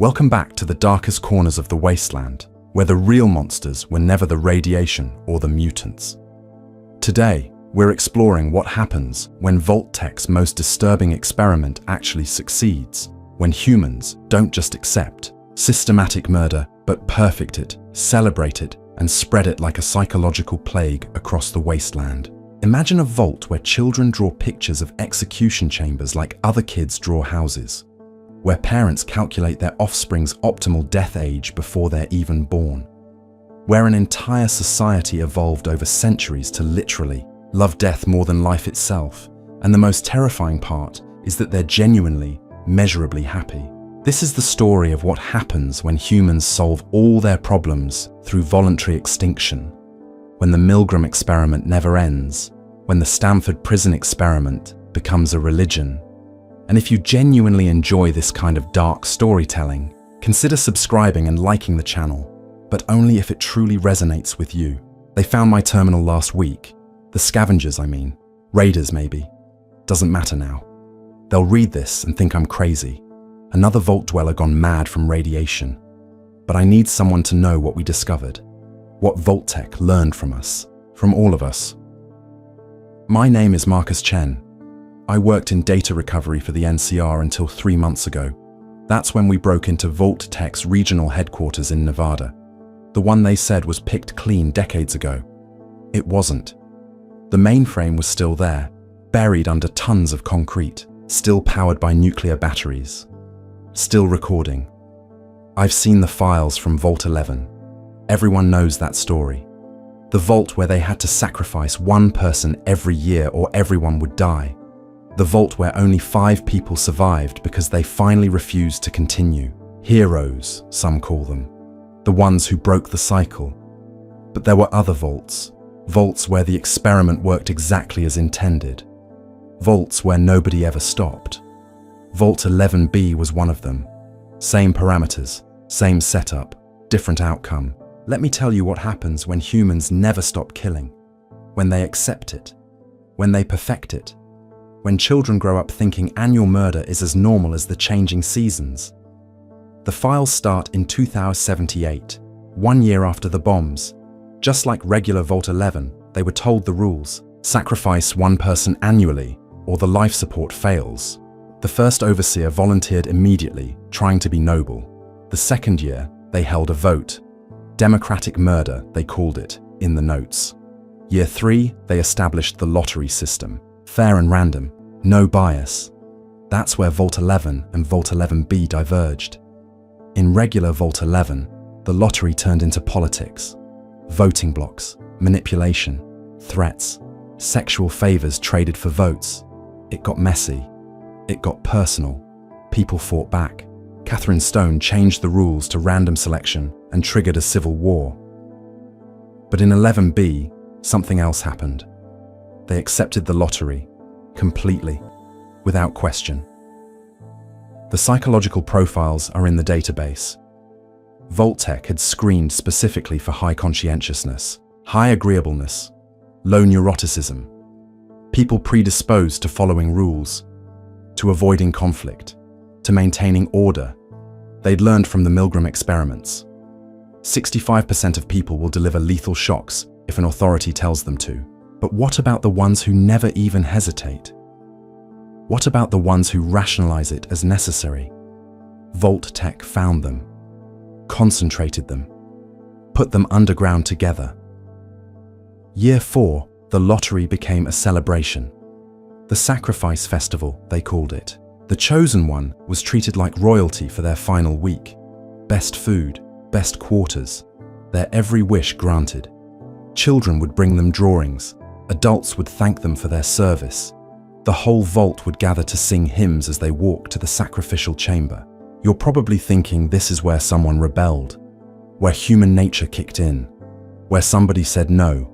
Welcome back to the darkest corners of the wasteland, where the real monsters were never the radiation or the mutants. Today, we're exploring what happens when Vault-Tec's most disturbing experiment actually succeeds, when humans don't just accept systematic murder, but perfect it, celebrate it, and spread it like a psychological plague across the wasteland. Imagine a vault where children draw pictures of execution chambers like other kids draw houses, where parents calculate their offspring's optimal death age before they're even born, where an entire society evolved over centuries to literally love death more than life itself, and the most terrifying part is that they're genuinely, measurably happy. This is the story of what happens when humans solve all their problems through voluntary extinction, when the Milgram experiment never ends, when the Stanford prison experiment becomes a religion. And if you genuinely enjoy this kind of dark storytelling, consider subscribing and liking the channel, but only if it truly resonates with you. They found my terminal last week. The scavengers, I mean. Raiders, maybe. Doesn't matter now. They'll read this and think I'm crazy. Another vault dweller gone mad from radiation. But I need someone to know what we discovered. What Vault-Tec learned from us. From all of us. My name is Marcus Chen. I worked in data recovery for the NCR until 3 months ago. That's when we broke into Vault-Tec's regional headquarters in Nevada. The one they said was picked clean decades ago. It wasn't. The mainframe was still there, buried under tons of concrete, still powered by nuclear batteries. Still recording. I've seen the files from Vault 11. Everyone knows that story. The vault where they had to sacrifice one person every year or everyone would die. The vault where only 5 people survived because they finally refused to continue. Heroes, some call them. The ones who broke the cycle. But there were other vaults. Vaults where the experiment worked exactly as intended. Vaults where nobody ever stopped. Vault 11B was one of them. Same parameters, same setup, different outcome. Let me tell you what happens when humans never stop killing. When they accept it. When they perfect it. When children grow up thinking annual murder is as normal as the changing seasons. The files start in 2078, 1 year after the bombs. Just like regular Vault 11, they were told the rules. Sacrifice one person annually, or the life support fails. The first overseer volunteered immediately, trying to be noble. The second year, they held a vote. Democratic murder, they called it, in the notes. Year 3, they established the lottery system. Fair and random, no bias. That's where Vault 11 and Vault 11B diverged. In regular Vault 11, the lottery turned into politics. Voting blocks, manipulation, threats, sexual favors traded for votes. It got messy. It got personal. People fought back. Catherine Stone changed the rules to random selection and triggered a civil war. But in 11B, something else happened. They accepted the lottery, completely, without question. The psychological profiles are in the database. Vault-Tec had screened specifically for high conscientiousness, high agreeableness, low neuroticism, people predisposed to following rules, to avoiding conflict, to maintaining order. They'd learned from the Milgram experiments. 65% of people will deliver lethal shocks if an authority tells them to. But what about the ones who never even hesitate? What about the ones who rationalize it as necessary? Vault-Tec found them, concentrated them, put them underground together. Year 4, the lottery became a celebration. The sacrifice festival, they called it. The chosen one was treated like royalty for their final week. Best food, best quarters, their every wish granted. Children would bring them drawings. Adults would thank them for their service. The whole vault would gather to sing hymns as they walked to the sacrificial chamber. You're probably thinking this is where someone rebelled, where human nature kicked in, where somebody said no,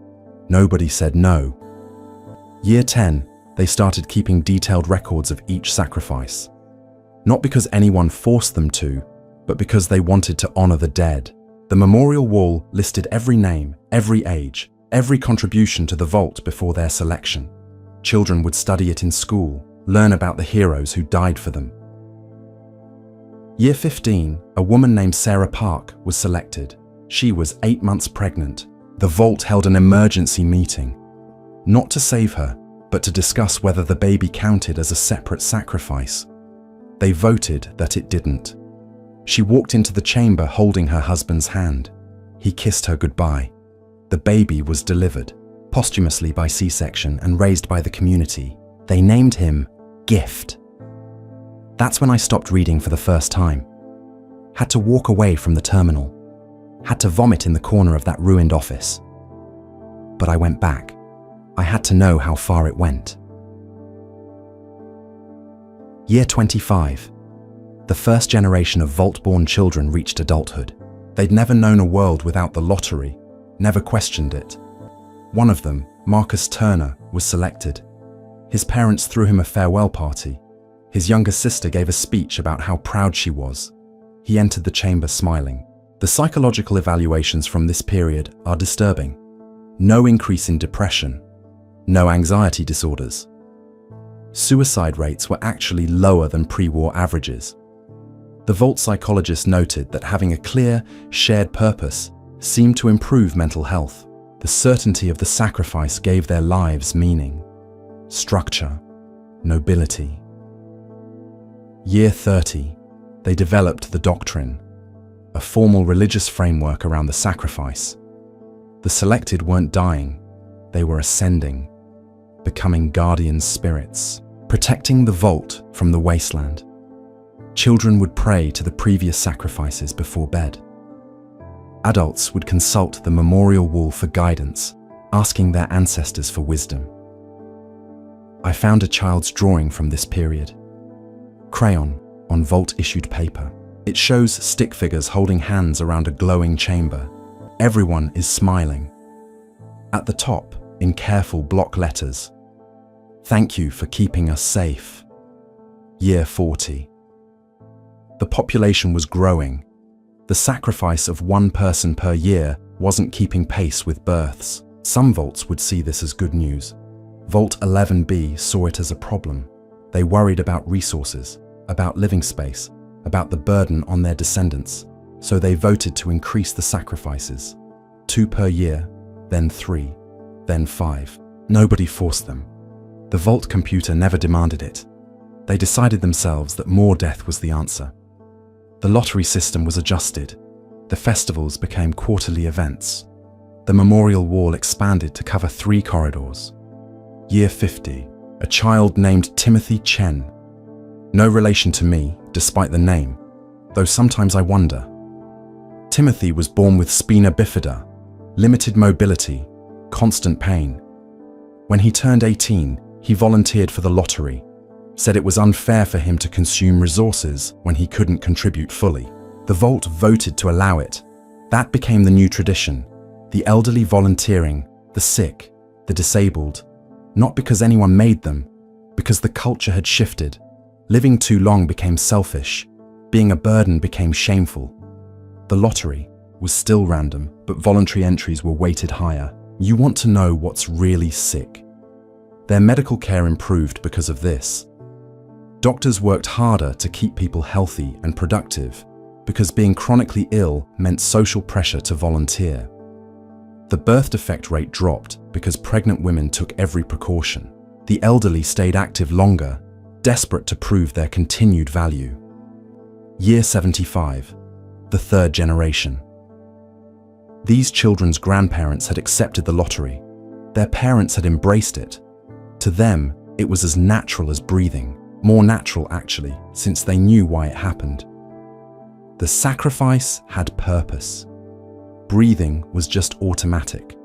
nobody said no. Year 10, they started keeping detailed records of each sacrifice. Not because anyone forced them to, but because they wanted to honor the dead. The memorial wall listed every name, every age, every contribution to the vault before their selection. Children would study it in school, learn about the heroes who died for them. Year 15, a woman named Sarah Park was selected. She was 8 months pregnant. The Vault held an emergency meeting, not to save her, but to discuss whether the baby counted as a separate sacrifice. They voted that it didn't. She walked into the chamber holding her husband's hand. He kissed her goodbye. The baby was delivered, posthumously by C-section and raised by the community. They named him Gift. That's when I stopped reading for the first time. Had to walk away from the terminal. Had to vomit in the corner of that ruined office. But I went back. I had to know how far it went. Year 25. The first generation of Vault-born children reached adulthood. They'd never known a world without the lottery, never questioned it. One of them, Marcus Turner, was selected. His parents threw him a farewell party. His younger sister gave a speech about how proud she was. He entered the chamber smiling. The psychological evaluations from this period are disturbing. No increase in depression. No anxiety disorders. Suicide rates were actually lower than pre-war averages. The Vault psychologist noted that having a clear, shared purpose seemed to improve mental health. The certainty of the sacrifice gave their lives meaning, structure, nobility. Year 30, they developed the doctrine, a formal religious framework around the sacrifice. The selected weren't dying, they were ascending, becoming guardian spirits, protecting the Vault from the wasteland. Children would pray to the previous sacrifices before bed. Adults would consult the memorial wall for guidance, asking their ancestors for wisdom. I found a child's drawing from this period. Crayon on Vault-issued paper. It shows stick figures holding hands around a glowing chamber. Everyone is smiling. At the top, in careful block letters, "Thank you for keeping us safe." Year 40. The population was growing. The sacrifice of one person per year wasn't keeping pace with births. Some Vaults would see this as good news. Vault 11B saw it as a problem. They worried about resources, about living space, about the burden on their descendants, so they voted to increase the sacrifices. 2 per year, then 3, then 5. Nobody forced them. The Vault computer never demanded it. They decided themselves that more death was the answer. The lottery system was adjusted. The festivals became quarterly events. The memorial wall expanded to cover 3 corridors. Year 50, a child named Timothy Chen. No relation to me, despite the name, though sometimes I wonder. Timothy was born with spina bifida, limited mobility, constant pain. When he turned 18, he volunteered for the lottery, said it was unfair for him to consume resources when he couldn't contribute fully. The Vault voted to allow it. That became the new tradition, the elderly volunteering, the sick, the disabled, not because anyone made them, because the culture had shifted. Living too long became selfish. Being a burden became shameful. The lottery was still random, but voluntary entries were weighted higher. You want to know what's really sick. Their medical care improved because of this. Doctors worked harder to keep people healthy and productive because being chronically ill meant social pressure to volunteer. The birth defect rate dropped because pregnant women took every precaution. The elderly stayed active longer, desperate to prove their continued value. Year 75, the 3rd generation. These children's grandparents had accepted the lottery. Their parents had embraced it. To them, it was as natural as breathing. More natural, actually, since they knew why it happened. The sacrifice had purpose. Breathing was just automatic.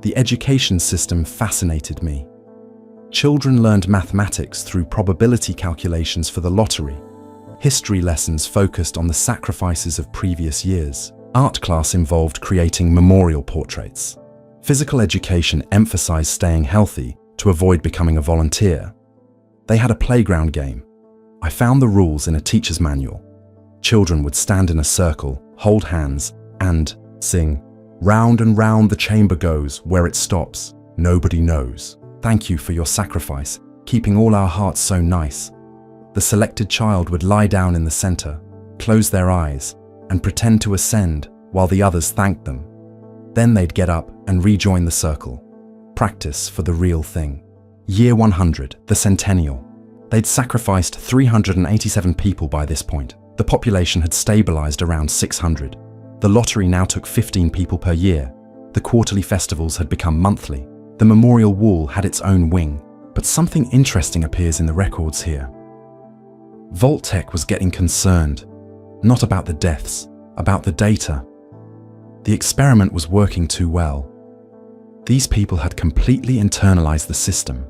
The education system fascinated me. Children learned mathematics through probability calculations for the lottery. History lessons focused on the sacrifices of previous years. Art class involved creating memorial portraits. Physical education emphasized staying healthy to avoid becoming a volunteer. They had a playground game. I found the rules in a teacher's manual. Children would stand in a circle, hold hands, and sing, "Round and round the chamber goes, where it stops, nobody knows. Thank you for your sacrifice, keeping all our hearts so nice." The selected child would lie down in the center, close their eyes, and pretend to ascend while the others thanked them. Then they'd get up and rejoin the circle. Practice for the real thing. Year 100, the centennial. They'd sacrificed 387 people by this point. The population had stabilized around 600. The lottery now took 15 people per year. The quarterly festivals had become monthly. The memorial wall had its own wing. But something interesting appears in the records here. Vault-Tec was getting concerned, not about the deaths, about the data. The experiment was working too well. These people had completely internalized the system.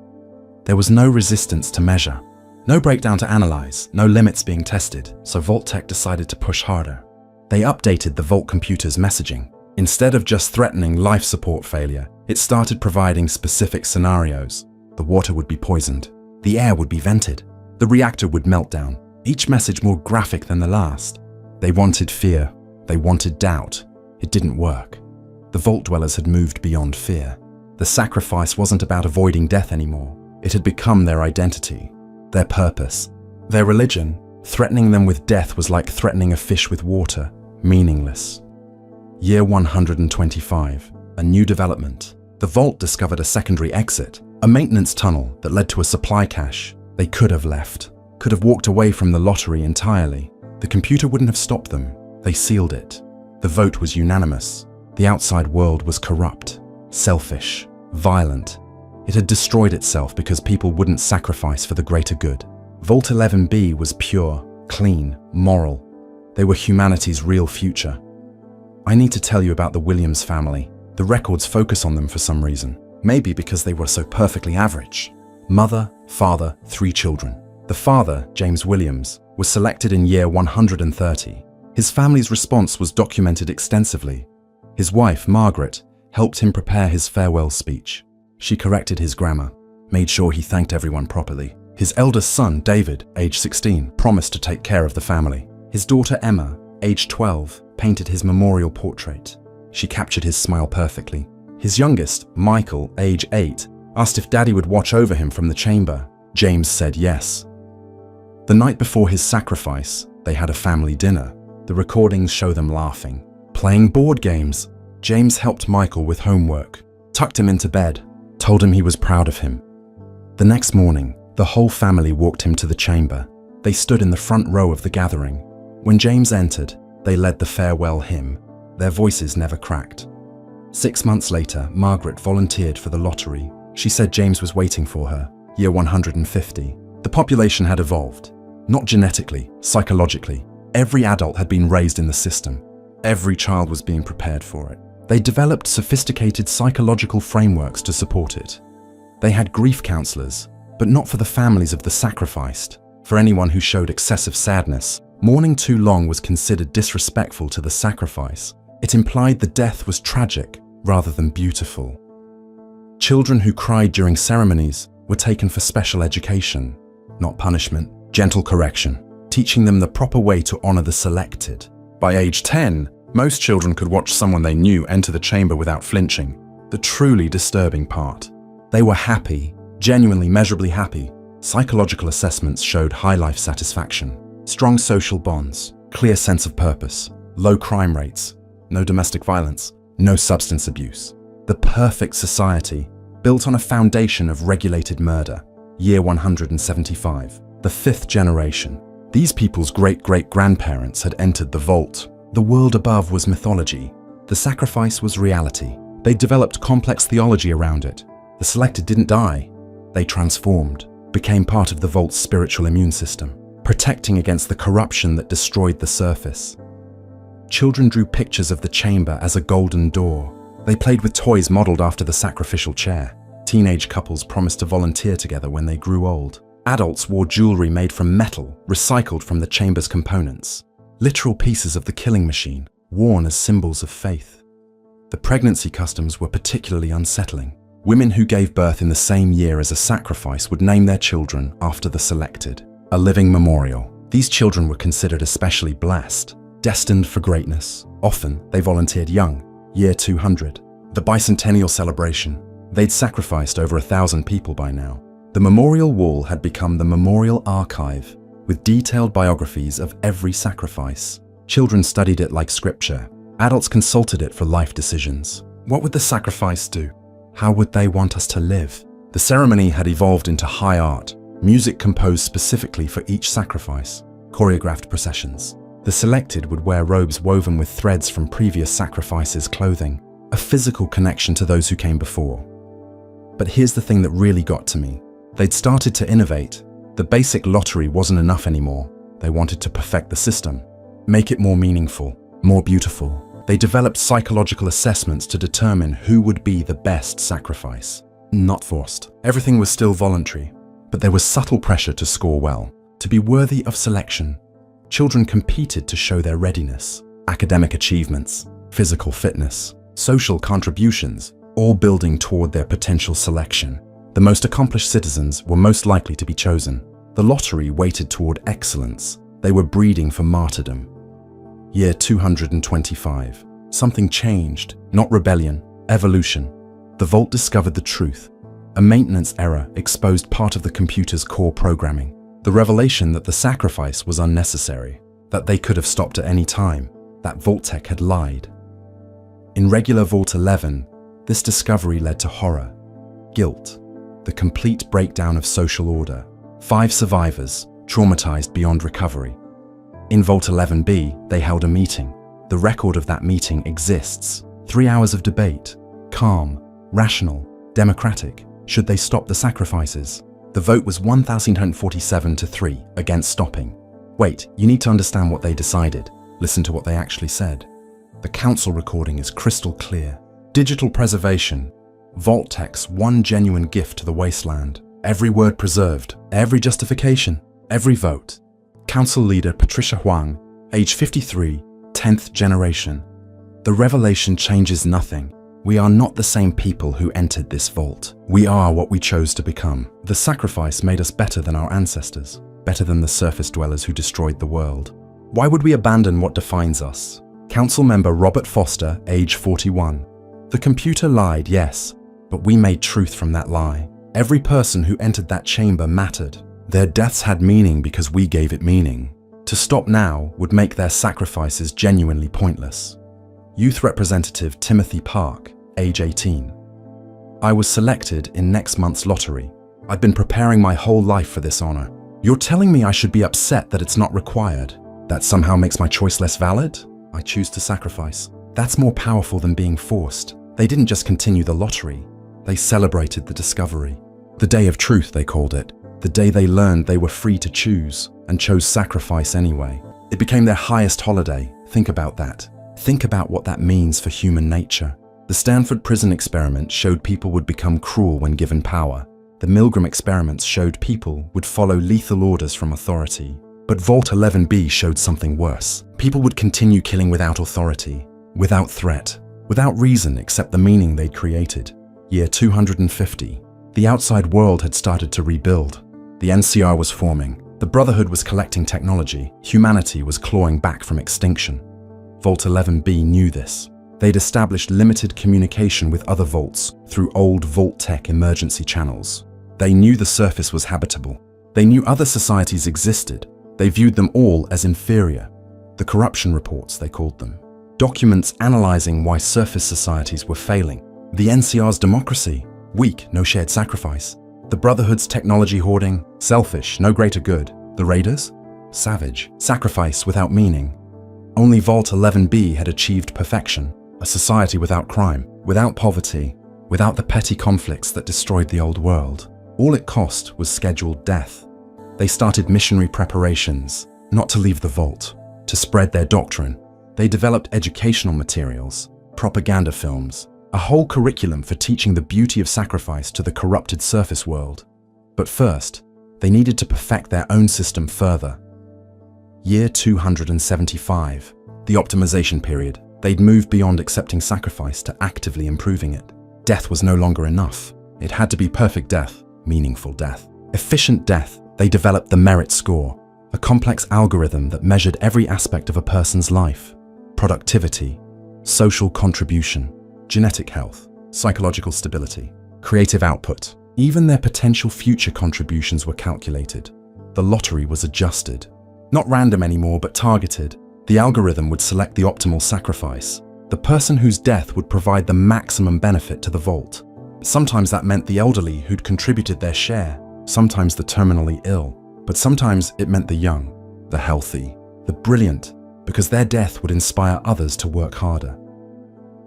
There was no resistance to measure, no breakdown to analyze, no limits being tested, so Vault-Tec decided to push harder. They updated the Vault computer's messaging. Instead of just threatening life support failure, it started providing specific scenarios. The water would be poisoned. The air would be vented. The reactor would melt down. Each message more graphic than the last. They wanted fear. They wanted doubt. It didn't work. The Vault dwellers had moved beyond fear. The sacrifice wasn't about avoiding death anymore. It had become their identity, their purpose, their religion. Threatening them with death was like threatening a fish with water, meaningless. Year 125, a new development. The Vault discovered a secondary exit, a maintenance tunnel that led to a supply cache. They could have left, could have walked away from the lottery entirely. The computer wouldn't have stopped them. They sealed it. The vote was unanimous. The outside world was corrupt, selfish, violent. It had destroyed itself because people wouldn't sacrifice for the greater good. Vault 11B was pure, clean, moral. They were humanity's real future. I need to tell you about the Williams family. The records focus on them for some reason. Maybe because they were so perfectly average. Mother, father, 3 children. The father, James Williams, was selected in year 130. His family's response was documented extensively. His wife, Margaret, helped him prepare his farewell speech. She corrected his grammar, made sure he thanked everyone properly. His eldest son, David, age 16, promised to take care of the family. His daughter, Emma, age 12, painted his memorial portrait. She captured his smile perfectly. His youngest, Michael, age 8, asked if Daddy would watch over him from the chamber. James said yes. The night before his sacrifice, they had a family dinner. The recordings show them laughing, playing board games. James helped Michael with homework, tucked him into bed, told him he was proud of him. The next morning, the whole family walked him to the chamber. They stood in the front row of the gathering. When James entered, they led the farewell hymn. Their voices never cracked. 6 months later, Margaret volunteered for the lottery. She said James was waiting for her, year 150. The population had evolved, not genetically, psychologically. Every adult had been raised in the system. Every child was being prepared for it. They developed sophisticated psychological frameworks to support it. They had grief counselors, but not for the families of the sacrificed. For anyone who showed excessive sadness, mourning too long was considered disrespectful to the sacrifice. It implied the death was tragic rather than beautiful. Children who cried during ceremonies were taken for special education, not punishment, gentle correction, teaching them the proper way to honor the selected. By age 10, most children could watch someone they knew enter the chamber without flinching. The truly disturbing part. They were happy, genuinely measurably happy. Psychological assessments showed high life satisfaction, strong social bonds, clear sense of purpose, low crime rates, no domestic violence, no substance abuse. The perfect society, built on a foundation of regulated murder. Year 175, the 5th generation. These people's great-great-grandparents had entered the Vault. The world above was mythology. The sacrifice was reality. They developed complex theology around it. The selected didn't die. They transformed, became part of the Vault's spiritual immune system, protecting against the corruption that destroyed the surface. Children drew pictures of the chamber as a golden door. They played with toys modeled after the sacrificial chair. Teenage couples promised to volunteer together when they grew old. Adults wore jewelry made from metal, recycled from the chamber's components. Literal pieces of the killing machine, worn as symbols of faith. The pregnancy customs were particularly unsettling. Women who gave birth in the same year as a sacrifice would name their children after the selected. A living memorial. These children were considered especially blessed, destined for greatness. Often, they volunteered young, year 200. The bicentennial celebration. They'd sacrificed over 1,000 people by now. The memorial wall had become the memorial archive, with detailed biographies of every sacrifice. Children studied it like scripture. Adults consulted it for life decisions. What would the sacrifice do? How would they want us to live? The ceremony had evolved into high art, music composed specifically for each sacrifice, choreographed processions. The selected would wear robes woven with threads from previous sacrifices' clothing, a physical connection to those who came before. But here's the thing that really got to me. They'd started to innovate. The basic lottery wasn't enough anymore. They wanted to perfect the system, make it more meaningful, more beautiful. They developed psychological assessments to determine who would be the best sacrifice. Not forced. Everything was still voluntary, but there was subtle pressure to score well, to be worthy of selection. Children competed to show their readiness, academic achievements, physical fitness, social contributions, all building toward their potential selection. The most accomplished citizens were most likely to be chosen. The lottery weighted toward excellence. They were breeding for martyrdom. Year 225. Something changed, not rebellion, evolution. The Vault discovered the truth. A maintenance error exposed part of the computer's core programming. The revelation that the sacrifice was unnecessary, that they could have stopped at any time, that Vault-Tec had lied. In regular Vault 11, this discovery led to horror, guilt, the complete breakdown of social order. 5 survivors, traumatized beyond recovery. In Vault 11B, they held a meeting. The record of that meeting exists. 3 hours of debate, calm, rational, democratic. Should they stop the sacrifices? The vote was 1,147 to 3 against stopping. Wait, you need to understand what they decided. Listen to what they actually said. The council recording is crystal clear. Digital preservation. Vault-Tec's one genuine gift to the wasteland. Every word preserved, every justification, every vote. Council leader Patricia Huang, age 53, 10th generation. The revelation changes nothing. We are not the same people who entered this vault. We are what we chose to become. The sacrifice made us better than our ancestors, better than the surface dwellers who destroyed the world. Why would we abandon what defines us? Council member Robert Foster, age 41. The computer lied, yes, but we made truth from that lie. Every person who entered that chamber mattered. Their deaths had meaning because we gave it meaning. To stop now would make their sacrifices genuinely pointless. Youth Representative Timothy Park, age 18. I was selected in next month's lottery. I've been preparing my whole life for this honor. You're telling me I should be upset that it's not required? That somehow makes my choice less valid? I choose to sacrifice. That's more powerful than being forced. They didn't just continue the lottery. They celebrated the discovery. The day of truth, they called it. The day they learned they were free to choose and chose sacrifice anyway. It became their highest holiday. Think about that. Think about what that means for human nature. The Stanford prison experiment showed people would become cruel when given power. The Milgram experiments showed people would follow lethal orders from authority. But Vault 11B showed something worse. People would continue killing without authority, without threat, without reason except the meaning they'd created. Year 250. The outside world had started to rebuild. The NCR was forming. The Brotherhood was collecting technology. Humanity was clawing back from extinction. Vault 11B knew this. They'd established limited communication with other vaults through old Vault-Tec emergency channels. They knew the surface was habitable. They knew other societies existed. They viewed them all as inferior. The corruption reports, they called them. Documents analyzing why surface societies were failing. The NCR's democracy, weak, no shared sacrifice. The Brotherhood's technology hoarding, selfish, no greater good. The Raiders, savage, sacrifice without meaning. Only Vault 11B had achieved perfection, a society without crime, without poverty, without the petty conflicts that destroyed the old world. All it cost was scheduled death. They started missionary preparations, not to leave the vault, to spread their doctrine. They developed educational materials, propaganda films, a whole curriculum for teaching the beauty of sacrifice to the corrupted surface world. But first, they needed to perfect their own system further. Year 275, the optimization period. They'd moved beyond accepting sacrifice to actively improving it. Death was no longer enough. It had to be perfect death, meaningful death, efficient death. They developed the merit score, a complex algorithm that measured every aspect of a person's life: productivity, social contribution, genetic health, psychological stability, creative output. Even their potential future contributions were calculated. the lottery was adjusted. Not random anymore, but targeted. The algorithm would select the optimal sacrifice, the person whose death would provide the maximum benefit to the vault. Sometimes that meant the elderly who'd contributed their share, sometimes the terminally ill, but sometimes it meant the young, the healthy, the brilliant, because their death would inspire others to work harder.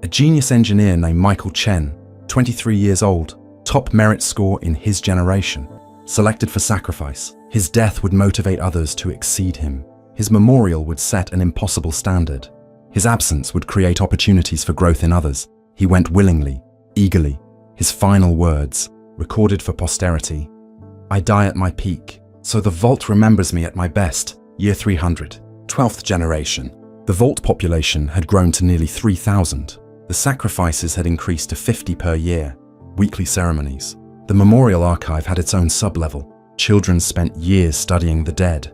A genius engineer named Michael Chen, 23 years old, top merit score in his generation, selected for sacrifice. His death would motivate others to exceed him. His memorial would set an impossible standard. His absence would create opportunities for growth in others. He went willingly, eagerly. His final words, recorded for posterity: "I die at my peak, so the vault remembers me at my best, year 300. 12th generation. The vault population had grown to nearly 3,000. The sacrifices had increased to 50 per year. Weekly ceremonies. The memorial archive had its own sub-level. Children spent years studying the dead.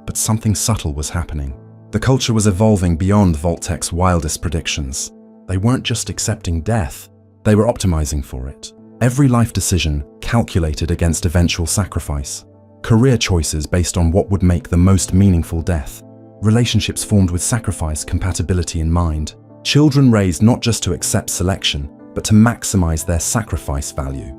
But something subtle was happening. The culture was evolving beyond Vault-Tec's wildest predictions. They weren't just accepting death, they were optimizing for it. Every life decision calculated against eventual sacrifice. Career choices based on what would make the most meaningful death. Relationships formed with sacrifice compatibility in mind. Children raised not just to accept selection, but to maximize their sacrifice value.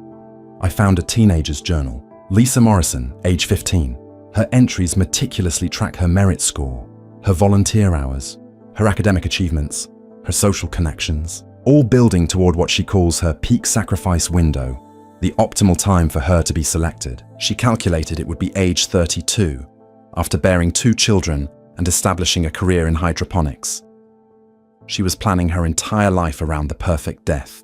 I found a teenager's journal. Lisa Morrison, age 15. Her entries meticulously track her merit score, her volunteer hours, her academic achievements, her social connections, all building toward what she calls her peak sacrifice window, the optimal time for her to be selected. She calculated it would be age 32, after bearing 2 children and establishing a career in hydroponics. She was planning her entire life around the perfect death.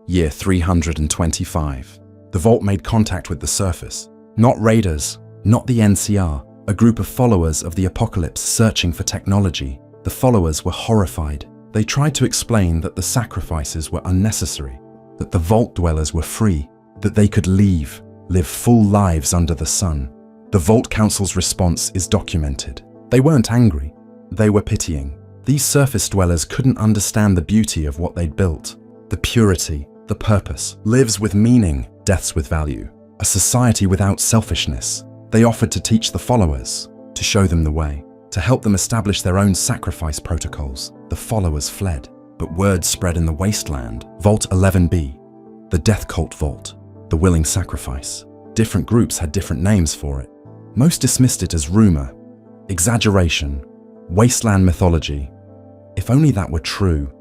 Year 325. The vault made contact with the surface. Not raiders, not the NCR, a group of followers of the apocalypse searching for technology. The followers were horrified. They tried to explain that the sacrifices were unnecessary, that the vault dwellers were free, that they could live full lives under the sun. The Vault Council's response is documented. They weren't angry, they were pitying. These surface dwellers couldn't understand the beauty of what they'd built. The purity, the purpose, lives with meaning, deaths with value. A society without selfishness. They offered to teach the followers, to show them the way, to help them establish their own sacrifice protocols. The followers fled, but word spread in the wasteland. Vault 11B, the Death Cult Vault, the Willing Sacrifice. Different groups had different names for it. Most dismissed it as rumor, exaggeration, wasteland mythology. If only that were true.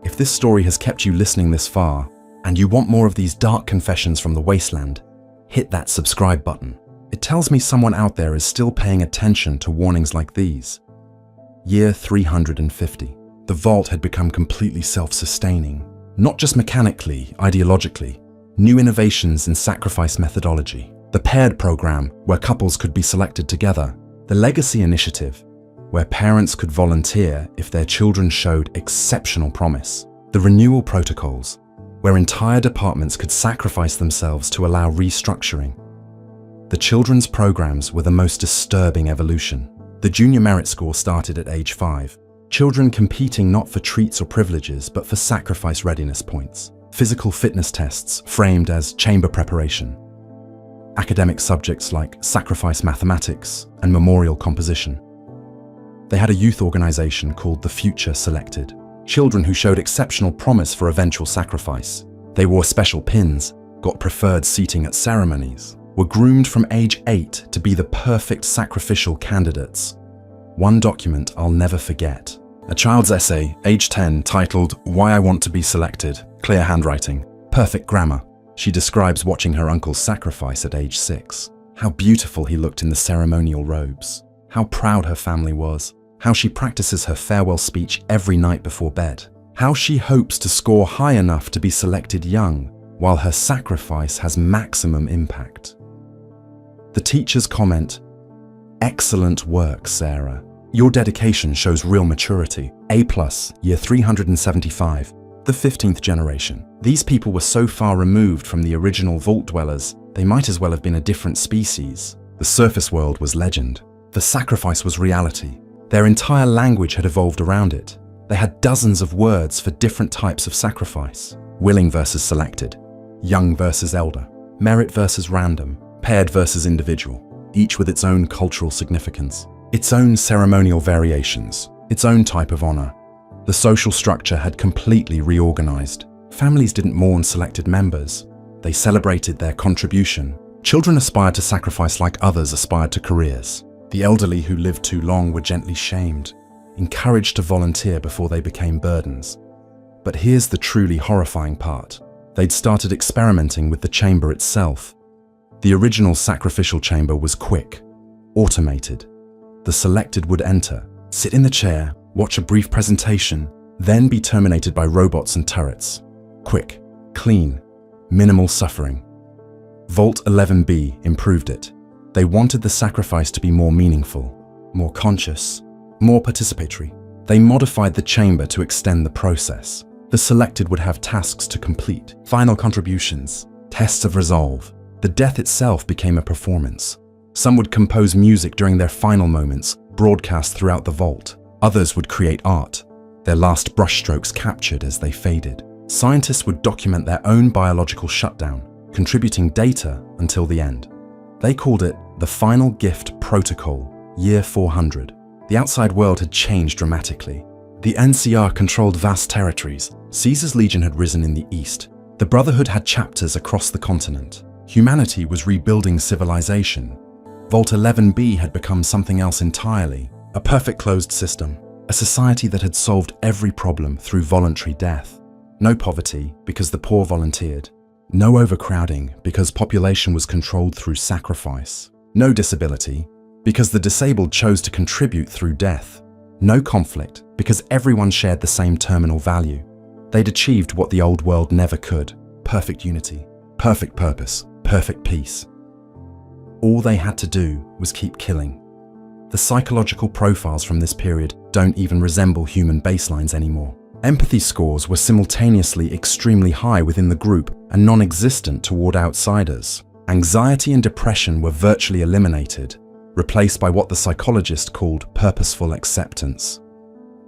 If this story has kept you listening this far, and you want more of these dark confessions from the wasteland, hit that subscribe button. It tells me someone out there is still paying attention to warnings like these. Year 350. The vault had become completely self-sustaining. Not just mechanically, ideologically. New innovations in sacrifice methodology. The paired program, where couples could be selected together. The legacy initiative, where parents could volunteer if their children showed exceptional promise. The renewal protocols, where entire departments could sacrifice themselves to allow restructuring. The children's programs were the most disturbing evolution. The junior merit score started at age 5. Children competing not for treats or privileges, but for sacrifice readiness points. Physical fitness tests framed as chamber preparation. Academic subjects like sacrifice mathematics and memorial composition. They had a youth organization called The Future selected. Children who showed exceptional promise for eventual sacrifice. They wore special pins, got preferred seating at ceremonies, were groomed from age 8 to be the perfect sacrificial candidates. One document I'll never forget. A child's essay, age 10, titled "Why I Want to Be Selected." Clear handwriting, perfect grammar. She describes watching her uncle's sacrifice at age 6. How beautiful he looked in the ceremonial robes. How proud her family was. How she practices her farewell speech every night before bed. How she hopes to score high enough to be selected young, while her sacrifice has maximum impact. The teacher's comment, "Excellent work, Sarah. Your dedication shows real maturity. A+, year 375, the 15th generation." These people were so far removed from the original vault dwellers, they might as well have been a different species. The surface world was legend. The sacrifice was reality. Their entire language had evolved around it. They had dozens of words for different types of sacrifice. Willing versus selected. Young versus elder. Merit versus random. Paired versus individual. each with its own cultural significance, its own ceremonial variations, its own type of honor. The social structure had completely reorganized. Families didn't mourn selected members. They celebrated their contribution. Children aspired to sacrifice like others aspired to careers. The elderly who lived too long were gently shamed, encouraged to volunteer before they became burdens. But here's the truly horrifying part. They'd started experimenting with the chamber itself. The original sacrificial chamber was quick, automated. The selected would enter, sit in the chair, watch a brief presentation, then be terminated by robots and turrets. Quick, clean, minimal suffering. Vault-11B improved it. They wanted the sacrifice to be more meaningful, more conscious, more participatory. They modified the chamber to extend the process. The selected would have tasks to complete, final contributions, tests of resolve. The death itself became a performance. Some would compose music during their final moments, broadcast throughout the vault. Others would create art, their last brushstrokes captured as they faded. Scientists would document their own biological shutdown, contributing data until the end. They called it the Final Gift Protocol, year 400. The outside world had changed dramatically. The NCR controlled vast territories. Caesar's legion had risen in the east. The Brotherhood had chapters across the continent. Humanity was rebuilding civilization. Vault-11B had become something else entirely, a perfect closed system, a society that had solved every problem through voluntary death. No poverty, because the poor volunteered. No overcrowding, because population was controlled through sacrifice. No disability, because the disabled chose to contribute through death. No conflict, because everyone shared the same terminal value. They'd achieved what the old world never could: perfect unity, perfect purpose, perfect peace. All they had to do was keep killing. The psychological profiles from this period don't even resemble human baselines anymore. Empathy scores were simultaneously extremely high within the group and non-existent toward outsiders. Anxiety and depression were virtually eliminated, replaced by what the psychologist called purposeful acceptance.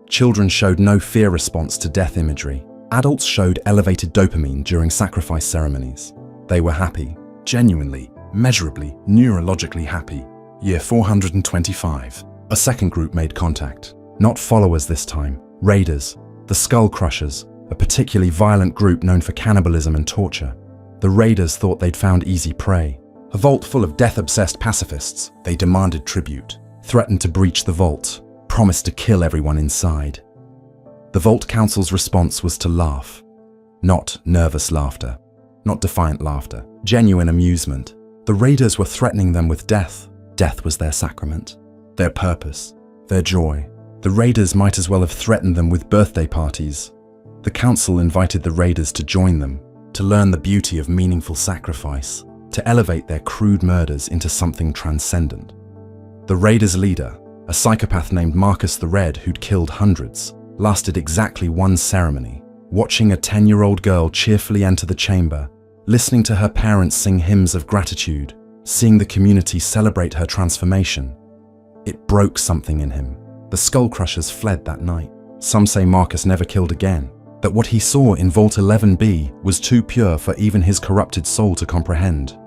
Children showed no fear response to death imagery. Adults showed elevated dopamine during sacrifice ceremonies. They were happy, genuinely, measurably, neurologically happy. Year 425. A second group made contact. Not followers this time, raiders, the Skull Crushers, a particularly violent group known for cannibalism and torture. The raiders thought they'd found easy prey. A vault full of death-obsessed pacifists, they demanded tribute, threatened to breach the vault, promised to kill everyone inside. The Vault Council's response was to laugh. Not nervous laughter, not defiant laughter, genuine amusement. The raiders were threatening them with death. Death was their sacrament, their purpose, their joy. The raiders might as well have threatened them with birthday parties. The council invited the raiders to join them, to learn the beauty of meaningful sacrifice, to elevate their crude murders into something transcendent. The raiders' leader, a psychopath named Marcus the Red who'd killed hundreds, lasted exactly one ceremony, watching a 10-year-old girl cheerfully enter the chamber, listening to her parents sing hymns of gratitude, seeing the community celebrate her transformation. It broke something in him. The Skull Crushers fled that night. Some say Marcus never killed again, that what he saw in Vault-11B was too pure for even his corrupted soul to comprehend.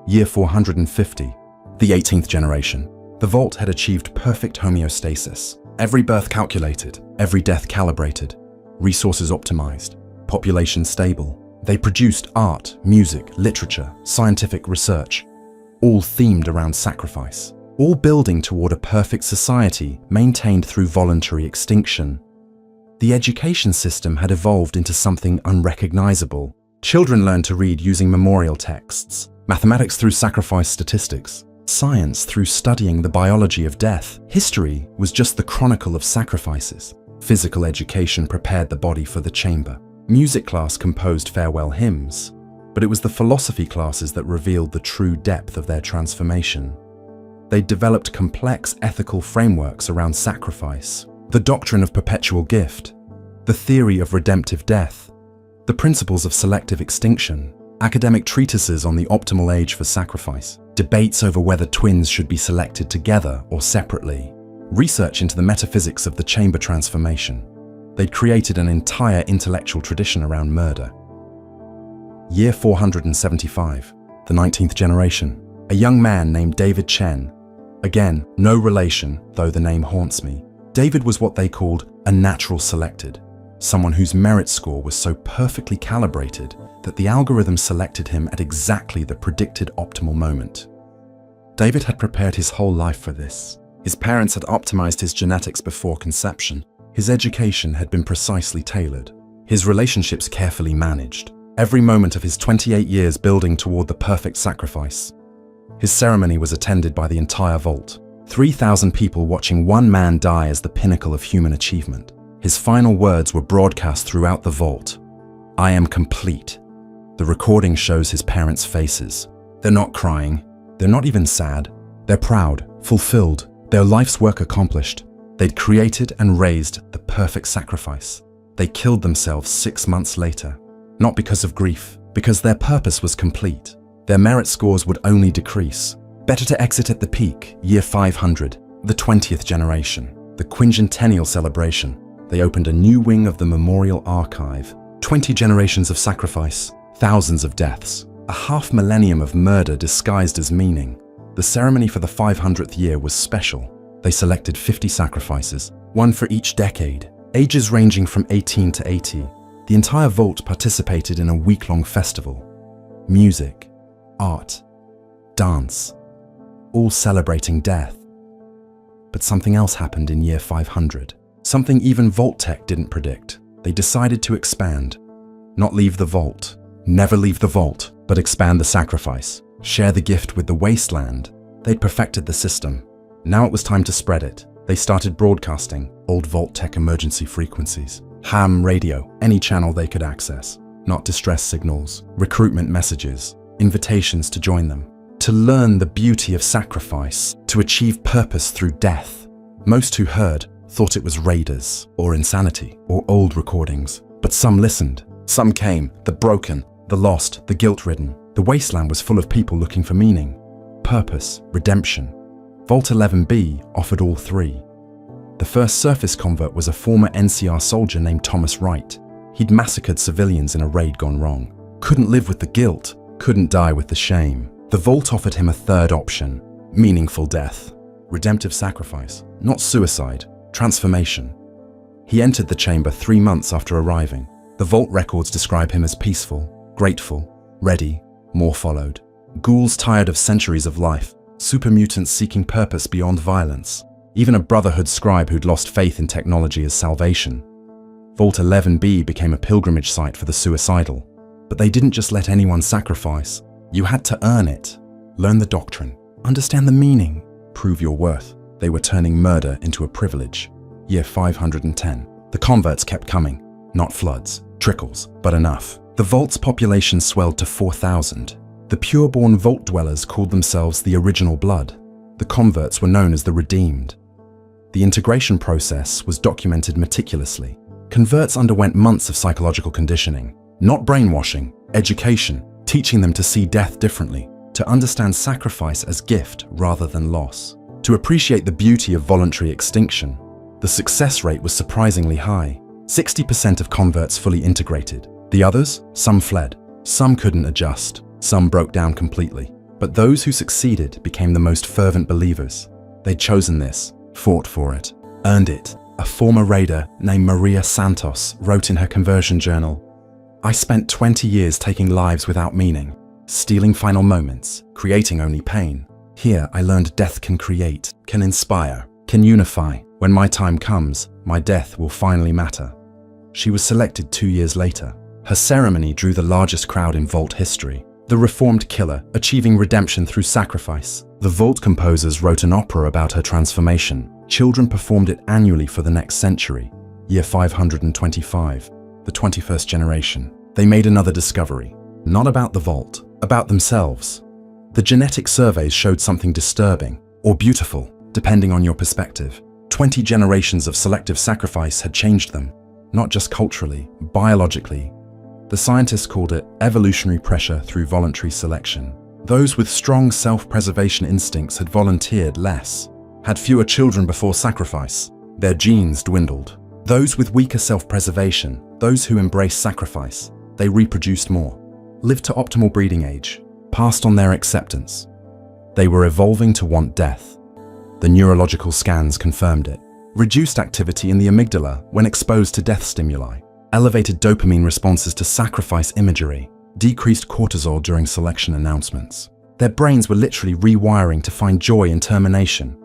Year 450, the 18th generation. The Vault had achieved perfect homeostasis. Every birth calculated, every death calibrated, resources optimized, population stable. They produced art, music, literature, scientific research, all themed around sacrifice, all building toward a perfect society maintained through voluntary extinction. The education system had evolved into something unrecognizable. Children learned to read using memorial texts, mathematics through sacrifice statistics, science through studying the biology of death. History was just the chronicle of sacrifices. Physical education prepared the body for the chamber. Music class composed farewell hymns, but it was the philosophy classes that revealed the true depth of their transformation. They developed complex ethical frameworks around sacrifice, the doctrine of perpetual gift, the theory of redemptive death, the principles of selective extinction, academic treatises on the optimal age for sacrifice, debates over whether twins should be selected together or separately, research into the metaphysics of the chamber transformation. They'd created an entire intellectual tradition around murder. Year 475, the 19th generation. a young man named David Chen. Again, no relation, though the name haunts me. David was what they called a natural selected, someone whose merit score was so perfectly calibrated that the algorithm selected him at exactly the predicted optimal moment. David had prepared his whole life for this. His parents had optimized his genetics before conception. His education had been precisely tailored. His relationships carefully managed. Every moment of his 28 years building toward the perfect sacrifice. His ceremony was attended by the entire Vault. 3,000 people watching one man die as the pinnacle of human achievement. His final words were broadcast throughout the Vault. "I am complete." The recording shows his parents' faces. They're not crying. They're not even sad. They're proud, fulfilled, their life's work accomplished. They'd created and raised the perfect sacrifice. They killed themselves 6 months later. Not because of grief, because their purpose was complete. Their merit scores would only decrease. Better to exit at the peak, year 500, the 20th generation, the quingentennial celebration. They opened a new wing of the memorial archive. 20 generations of sacrifice, thousands of deaths, a half-millennium of murder disguised as meaning. The ceremony for the 500th year was special. They selected 50 sacrifices, one for each decade, ages ranging from 18 to 80. The entire Vault participated in a week-long festival. Music, art, dance, all celebrating death. But something else happened in year 500. Something even Vault-Tec didn't predict. They decided to expand. Not leave the Vault. Never leave the Vault, but expand the sacrifice. Share the gift with the wasteland. They'd perfected the system. Now it was time to spread it. They started broadcasting old Vault-Tec emergency frequencies. Ham radio, any channel they could access. Not distress signals, recruitment messages, invitations to join them. To learn the beauty of sacrifice, to achieve purpose through death. Most who heard thought it was raiders, or insanity, or old recordings. But some listened. Some came, the broken, the lost, the guilt-ridden. The wasteland was full of people looking for meaning, purpose, redemption. Vault 11B offered all three. The first surface convert was a former NCR soldier named Thomas Wright. He'd massacred civilians in a raid gone wrong. Couldn't live with the guilt, couldn't die with the shame. The Vault offered him a third option, meaningful death, redemptive sacrifice, not suicide, transformation. He entered the chamber 3 months after arriving. The Vault records describe him as peaceful, grateful, ready. More followed. Ghouls tired of centuries of life, super mutants seeking purpose beyond violence. Even a Brotherhood scribe who'd lost faith in technology as salvation. Vault 11B became a pilgrimage site for the suicidal. But they didn't just let anyone sacrifice. You had to earn it. Learn the doctrine. Understand the meaning. Prove your worth. They were turning murder into a privilege. Year 510. The converts kept coming. Not floods, trickles, but enough. The Vault's population swelled to 4,000. The pure-born Vault dwellers called themselves the original blood. The converts were known as the redeemed. The integration process was documented meticulously. Converts underwent months of psychological conditioning. Not brainwashing, education, teaching them to see death differently, to understand sacrifice as gift rather than loss, to appreciate the beauty of voluntary extinction. The success rate was surprisingly high. 60% of converts fully integrated. The others, some fled. Some couldn't adjust. Some broke down completely. But those who succeeded became the most fervent believers. They'd chosen this, fought for it, earned it. A former raider named Maria Santos wrote in her conversion journal, "I spent 20 years taking lives without meaning, stealing final moments, creating only pain. Here I learned death can create, can inspire, can unify. When my time comes, my death will finally matter." She was selected 2 years later. Her ceremony drew the largest crowd in Vault history. The reformed killer, achieving redemption through sacrifice. The Vault composers wrote an opera about her transformation. Children performed it annually for the next century. Year 525, the 21st generation. They made another discovery. Not about the Vault, about themselves. The genetic surveys showed something disturbing, or beautiful, depending on your perspective. 20 generations of selective sacrifice had changed them. Not just culturally, biologically. The scientists called it evolutionary pressure through voluntary selection. Those with strong self-preservation instincts had volunteered less, had fewer children before sacrifice. Their genes dwindled. Those with weaker self-preservation, those who embraced sacrifice, they reproduced more, lived to optimal breeding age, passed on their acceptance. They were evolving to want death. The neurological scans confirmed it. Reduced activity in the amygdala when exposed to death stimuli, elevated dopamine responses to sacrifice imagery, decreased cortisol during selection announcements. Their brains were literally rewiring to find joy in termination.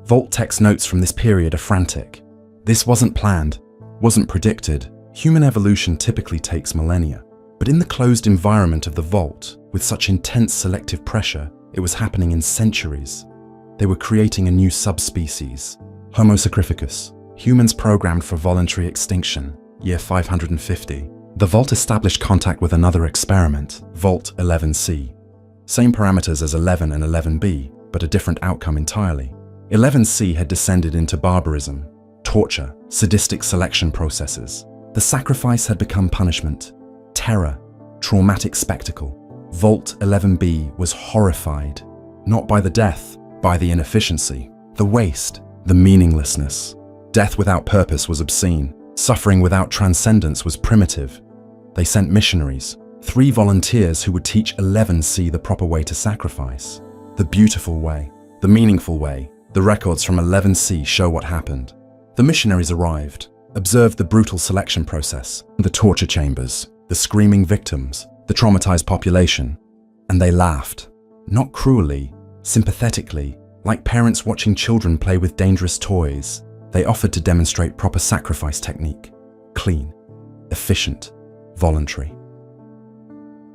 Vault-Tec's notes from this period are frantic. This wasn't planned, wasn't predicted. Human evolution typically takes millennia. But in the closed environment of the vault, with such intense selective pressure, it was happening in centuries. They were creating a new subspecies, Homo sacrificus, humans programmed for voluntary extinction, year 550. The vault established contact with another experiment, Vault 11C. Same parameters as 11 and 11B, but a different outcome entirely. 11C had descended into barbarism, torture, sadistic selection processes. The sacrifice had become punishment, terror, traumatic spectacle. Vault 11B was horrified, not by the death, by the inefficiency, the waste, the meaninglessness. Death without purpose was obscene. Suffering without transcendence was primitive. They sent missionaries, 3 volunteers who would teach 11C the proper way to sacrifice. The beautiful way, the meaningful way. The records from 11C show what happened. The missionaries arrived, observed the brutal selection process, the torture chambers, the screaming victims, the traumatized population, and they laughed. Not cruelly, sympathetically, like parents watching children play with dangerous toys. They offered to demonstrate proper sacrifice technique, clean, efficient, voluntary.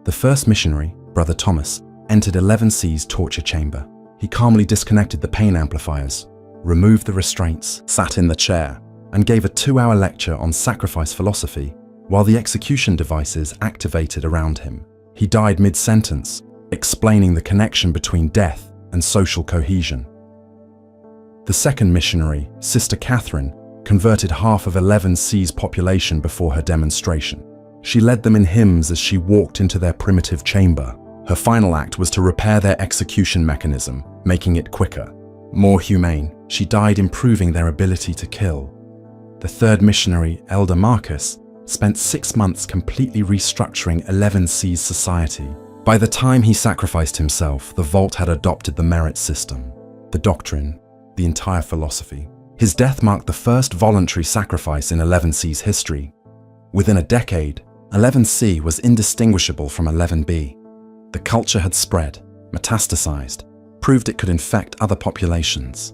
The first missionary, Brother Thomas, entered 11C's torture chamber. He calmly disconnected the pain amplifiers, removed the restraints, sat in the chair, and gave a 2-hour lecture on sacrifice philosophy while the execution devices activated around him. He died mid-sentence, explaining the connection between death and social cohesion. The second missionary, Sister Catherine, converted half of 11C's population before her demonstration. She led them in hymns as she walked into their primitive chamber. Her final act was to repair their execution mechanism, making it quicker, more humane. She died improving their ability to kill. The third missionary, Elder Marcus, spent 6 months completely restructuring 11C's society. By the time he sacrificed himself, the Vault had adopted the merit system, the doctrine, the entire philosophy. His death marked the first voluntary sacrifice in 11C's history. Within a decade, 11C was indistinguishable from 11B. The culture had spread, metastasized, proved it could infect other populations.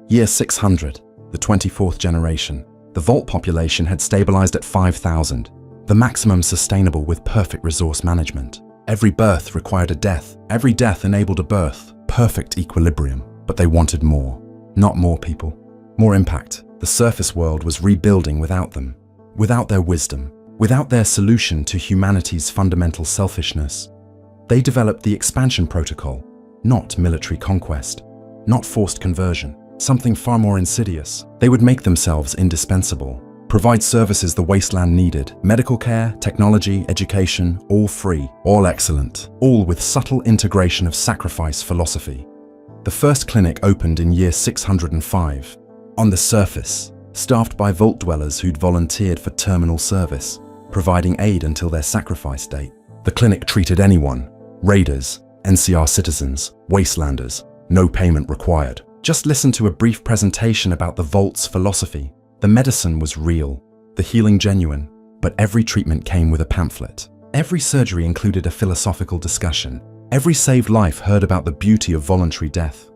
Year 600, the 24th generation, the Vault population had stabilized at 5,000, the maximum sustainable with perfect resource management. Every birth required a death. Every death enabled a birth. Perfect equilibrium. But they wanted more. Not more people. More impact. The surface world was rebuilding without them. Without their wisdom. Without their solution to humanity's fundamental selfishness. They developed the expansion protocol. Not military conquest. Not forced conversion. Something far more insidious. They would make themselves indispensable. Provide services the wasteland needed. Medical care, technology, education, all free, all excellent. All with subtle integration of sacrifice philosophy. The first clinic opened in year 605. On the surface, staffed by Vault dwellers who'd volunteered for terminal service, providing aid until their sacrifice date. The clinic treated anyone, raiders, NCR citizens, wastelanders, no payment required. Just listen to a brief presentation about the Vault's philosophy. The medicine was real, the healing genuine, but every treatment came with a pamphlet. Every surgery included a philosophical discussion. Every saved life heard about the beauty of voluntary death.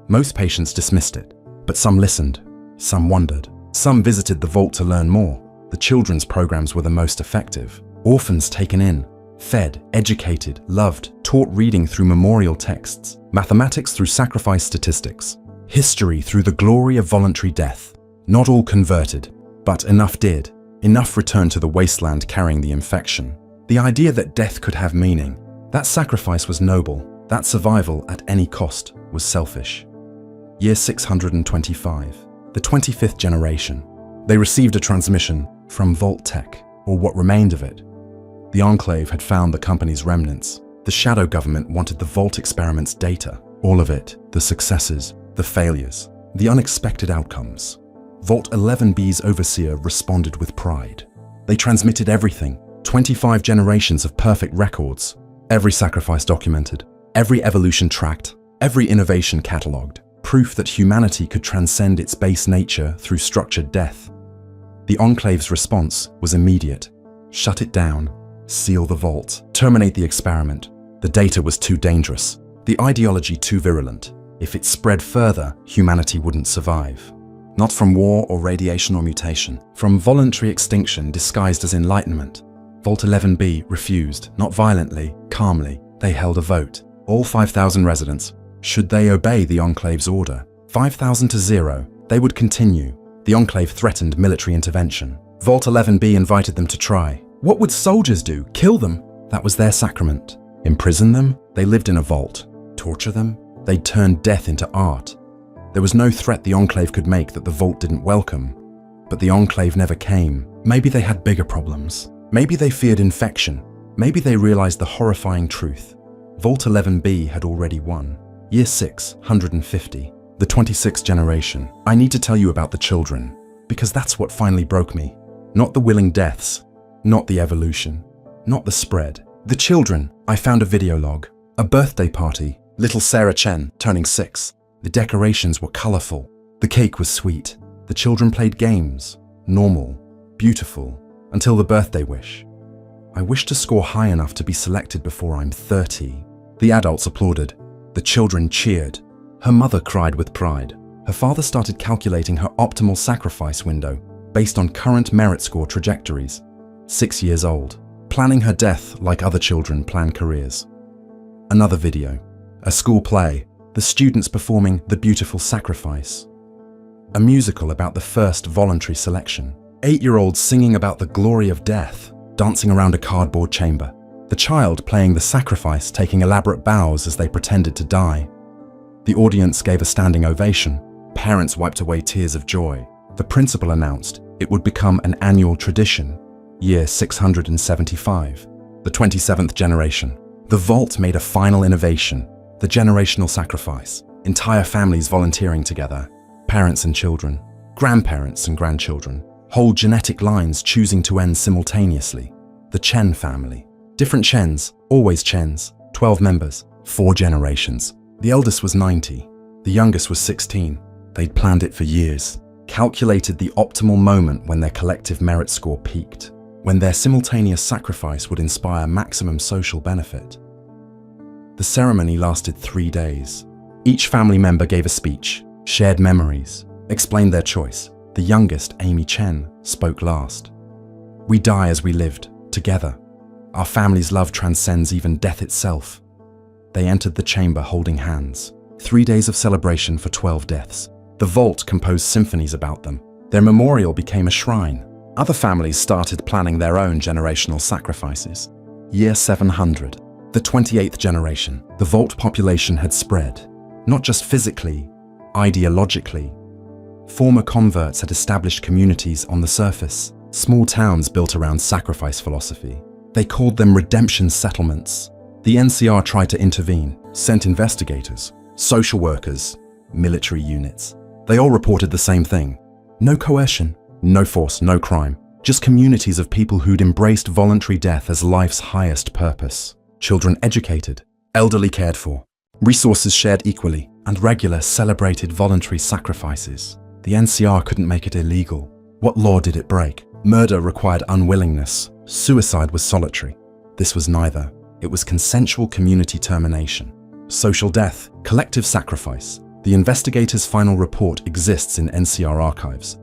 Most patients dismissed it, but some listened, some wondered. Some visited the Vault to learn more. The children's programs were the most effective. Orphans taken in, fed, educated, loved, taught reading through memorial texts, mathematics through sacrifice statistics, history through the glory of voluntary death. Not all converted, but enough did. Enough returned to the wasteland carrying the infection. The idea that death could have meaning, that sacrifice was noble, that survival at any cost was selfish. Year 625, the 25th generation. They received a transmission from Vault-Tec, or what remained of it. The Enclave had found the company's remnants. The shadow government wanted the Vault experiment's data. All of it, the successes, the failures, the unexpected outcomes. Vault 11B's overseer responded with pride. They transmitted everything, 25 generations of perfect records, Every sacrifice documented, every evolution tracked, every innovation catalogued, proof that humanity could transcend its base nature through structured death. The Enclave's response was immediate. Shut it down, seal the vault, terminate the experiment. The data was too dangerous, the ideology too virulent. If it spread further, humanity wouldn't survive. Not from war or radiation or mutation, from voluntary extinction disguised as enlightenment. Vault-11B refused, not violently, calmly. They held a vote. All 5,000 residents. Should they obey the Enclave's order? 5,000 to 0. They would continue. The Enclave threatened military intervention. Vault-11B invited them to try. What would soldiers do? Kill them? That was their sacrament. Imprison them? They lived in a vault. Torture them? They'd turned death into art. There was no threat the Enclave could make that the Vault didn't welcome. But the Enclave never came. Maybe they had bigger problems. Maybe they feared infection. Maybe they realized the horrifying truth. Vault-11B had already won. Year 6, 150. The 26th generation. I need to tell you about the children, because that's what finally broke me. Not the willing deaths, not the evolution, not the spread. The children. I found a video log. A birthday party. Little Sarah Chen, turning 6. The decorations were colorful. The cake was sweet. The children played games. Normal. Beautiful. Until the birthday wish. I wish to score high enough to be selected before I'm 30. The adults applauded. The children cheered. Her mother cried with pride. Her father started calculating her optimal sacrifice window based on current merit score trajectories. 6 years old. Planning her death like other children plan careers. Another video. A school play. The students performing The Beautiful Sacrifice. A musical about the first voluntary selection. 8-year-olds singing about the glory of death, dancing around a cardboard chamber. The child playing the sacrifice, taking elaborate bows as they pretended to die. The audience gave a standing ovation. Parents wiped away tears of joy. The principal announced it would become an annual tradition. Year 675. The 27th generation. The Vault made a final innovation. The generational sacrifice. Entire families volunteering together. Parents and children. Grandparents and grandchildren. Whole genetic lines choosing to end simultaneously. The Chen family. Different Chens, always Chens. 12 members, 4 generations. The eldest was 90. The youngest was 16. They'd planned it for years. Calculated the optimal moment when their collective merit score peaked. When their simultaneous sacrifice would inspire maximum social benefit. The ceremony lasted 3 days. Each family member gave a speech, shared memories, explained their choice. The youngest, Amy Chen, spoke last. We die as we lived, together. Our family's love transcends even death itself. They entered the chamber holding hands. 3 days of celebration for 12 deaths. The Vault composed symphonies about them. Their memorial became a shrine. Other families started planning their own generational sacrifices. Year 700. The 28th generation. The Vault population had spread. Not just physically, ideologically. Former converts had established communities on the surface. Small towns built around sacrifice philosophy. They called them redemption settlements. The NCR tried to intervene, sent investigators, social workers, military units. They all reported the same thing. No coercion, no force, no crime. Just communities of people who'd embraced voluntary death as life's highest purpose. Children educated, elderly cared for, resources shared equally, and regular celebrated voluntary sacrifices. The NCR couldn't make it illegal. What law did it break? Murder required unwillingness. Suicide was solitary. This was neither. It was consensual community termination. Social death, collective sacrifice. The investigator's final report exists in NCR archives.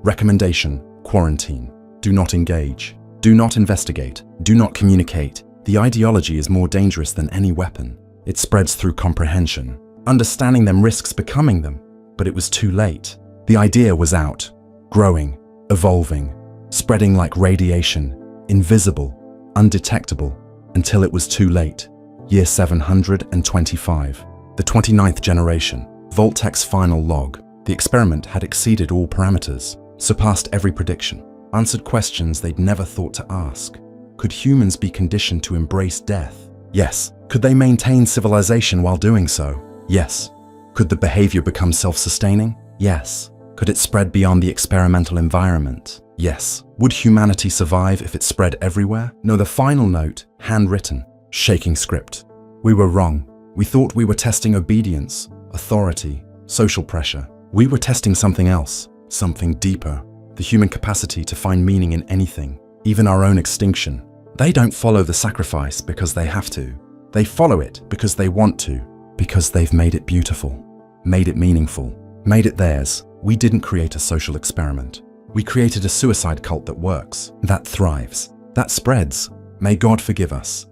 Recommendation: quarantine. Do not engage. Do not investigate. Do not communicate. The ideology is more dangerous than any weapon. It spreads through comprehension. Understanding them risks becoming them. But it was too late. The idea was out, growing, evolving, spreading like radiation, invisible, undetectable, until it was too late. Year 725. The 29th generation. Vault-Tec's final log. The experiment had exceeded all parameters, surpassed every prediction, answered questions they'd never thought to ask. Could humans be conditioned to embrace death? Yes. Could they maintain civilization while doing so? Yes. Could the behavior become self-sustaining? Yes. Could it spread beyond the experimental environment? Yes. Would humanity survive if it spread everywhere? No, the final note, handwritten, shaking script. We were wrong. We thought we were testing obedience, authority, social pressure. We were testing something else, something deeper, the human capacity to find meaning in anything, even our own extinction. They don't follow the sacrifice because they have to. They follow it because they want to, because they've made it beautiful, made it meaningful, made it theirs. We didn't create a social experiment. We created a suicide cult that works, that thrives, that spreads. May God forgive us.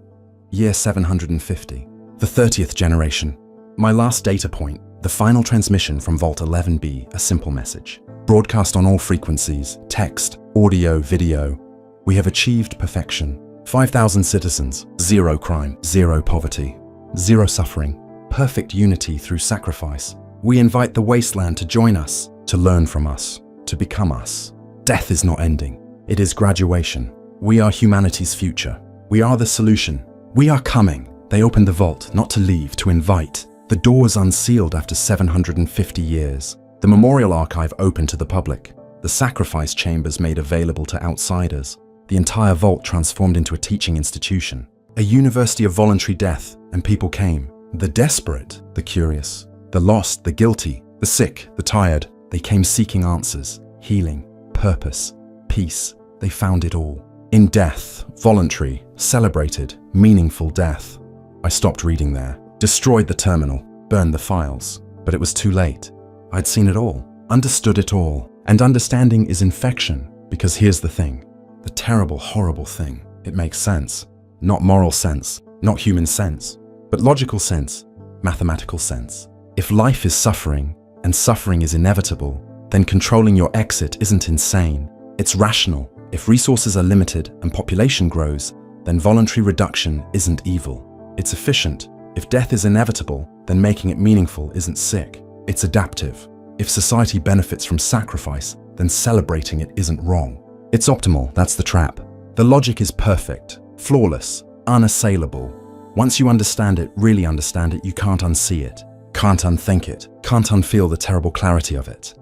Year 750. The 30th generation. My last data point, the final transmission from Vault-11B, a simple message. Broadcast on all frequencies, text, audio, video. We have achieved perfection. 5,000 citizens, 0 crime, 0 poverty, 0 suffering, perfect unity through sacrifice. We invite the wasteland to join us, to learn from us, to become us. Death is not ending. It is graduation. We are humanity's future. We are the solution. We are coming. They opened the vault, not to leave, to invite. The doors unsealed after 750 years. The memorial archive opened to the public. The sacrifice chambers made available to outsiders. The entire vault transformed into a teaching institution. A university of voluntary death, and people came. The desperate, the curious, the lost, the guilty, the sick, the tired. They came seeking answers, healing, purpose, peace. They found it all. In death, voluntary, celebrated, meaningful death. I stopped reading there, destroyed the terminal, burned the files. But it was too late. I'd seen it all, understood it all. And understanding is infection, because here's the thing. The terrible, horrible thing. It makes sense. Not moral sense, not human sense, but logical sense, mathematical sense. If life is suffering, and suffering is inevitable, then controlling your exit isn't insane. It's rational. If resources are limited and population grows, then voluntary reduction isn't evil. It's efficient. If death is inevitable, then making it meaningful isn't sick. It's adaptive. If society benefits from sacrifice, then celebrating it isn't wrong. It's optimal, that's the trap. The logic is perfect, flawless, unassailable. Once you understand it, really understand it, you can't unsee it, can't unthink it, can't unfeel the terrible clarity of it.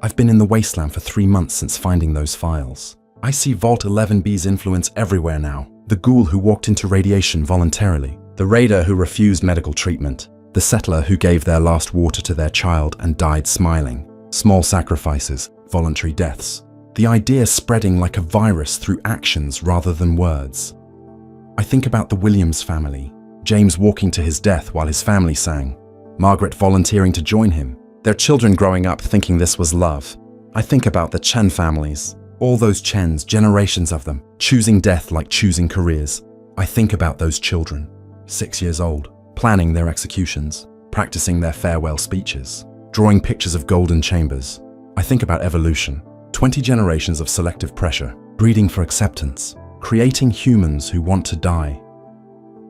I've been in the wasteland for 3 months since finding those files. I see Vault-11B's influence everywhere now. The ghoul who walked into radiation voluntarily, the raider who refused medical treatment, the settler who gave their last water to their child and died smiling. Small sacrifices, voluntary deaths. The idea spreading like a virus through actions rather than words. I think about the Williams family, James walking to his death while his family sang, Margaret volunteering to join him, their children growing up thinking this was love. I think about the Chen families, all those Chens, generations of them, choosing death like choosing careers. I think about those children, 6 years old, planning their executions, practicing their farewell speeches, drawing pictures of golden chambers. I think about evolution, 20 generations of selective pressure, breeding for acceptance, creating humans who want to die.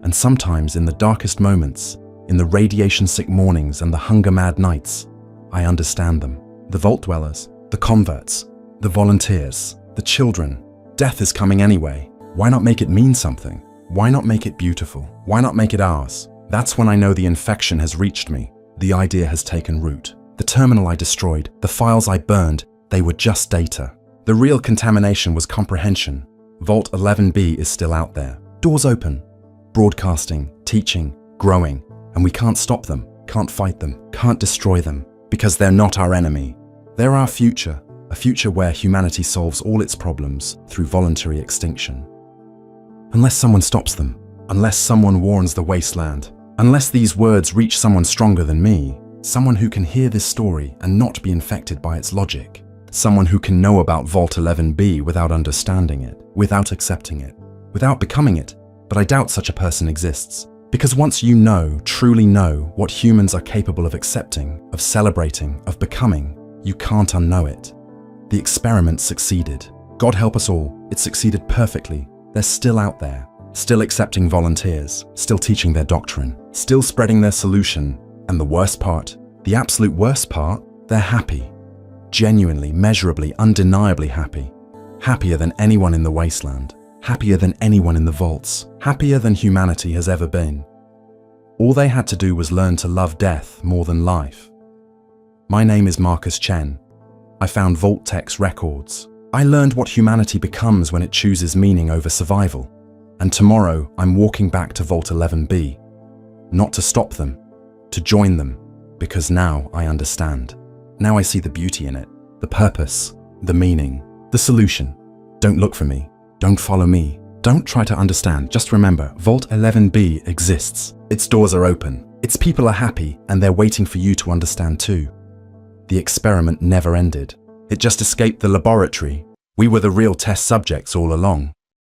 And sometimes in the darkest moments, in the radiation-sick mornings and the hunger-mad nights, I understand them. The vault dwellers, the converts, the volunteers, the children. Death is coming anyway. Why not make it mean something? Why not make it beautiful? Why not make it ours? That's when I know the infection has reached me. The idea has taken root. The terminal I destroyed, the files I burned, they were just data. The real contamination was comprehension. Vault-11B is still out there. Doors open. Broadcasting, teaching, growing. And we can't stop them, can't fight them, can't destroy them, because they're not our enemy. They're our future, a future where humanity solves all its problems through voluntary extinction. Unless someone stops them, unless someone warns the wasteland, unless these words reach someone stronger than me, someone who can hear this story and not be infected by its logic, someone who can know about Vault-11B without understanding it, without accepting it, without becoming it, but I doubt such a person exists. Because once you know, truly know, what humans are capable of accepting, of celebrating, of becoming, you can't unknow it. The experiment succeeded. God help us all, it succeeded perfectly. They're still out there, still accepting volunteers, still teaching their doctrine, still spreading their solution. And the worst part, the absolute worst part, they're happy. Genuinely, measurably, undeniably happy. Happier than anyone in the wasteland. Happier than anyone in the vaults. Happier than humanity has ever been. All they had to do was learn to love death more than life. My name is Marcus Chen. I found Vault-Tec's records. I learned what humanity becomes when it chooses meaning over survival. And tomorrow, I'm walking back to Vault 11B. Not to stop them, to join them, because now I understand. Now I see the beauty in it, the purpose, the meaning, the solution. Don't look for me. Don't follow me. Don't try to understand. Just remember, Vault 11B exists. Its doors are open. Its people are happy, and they're waiting for you to understand too. The experiment never ended. It just escaped the laboratory. We were the real test subjects all along.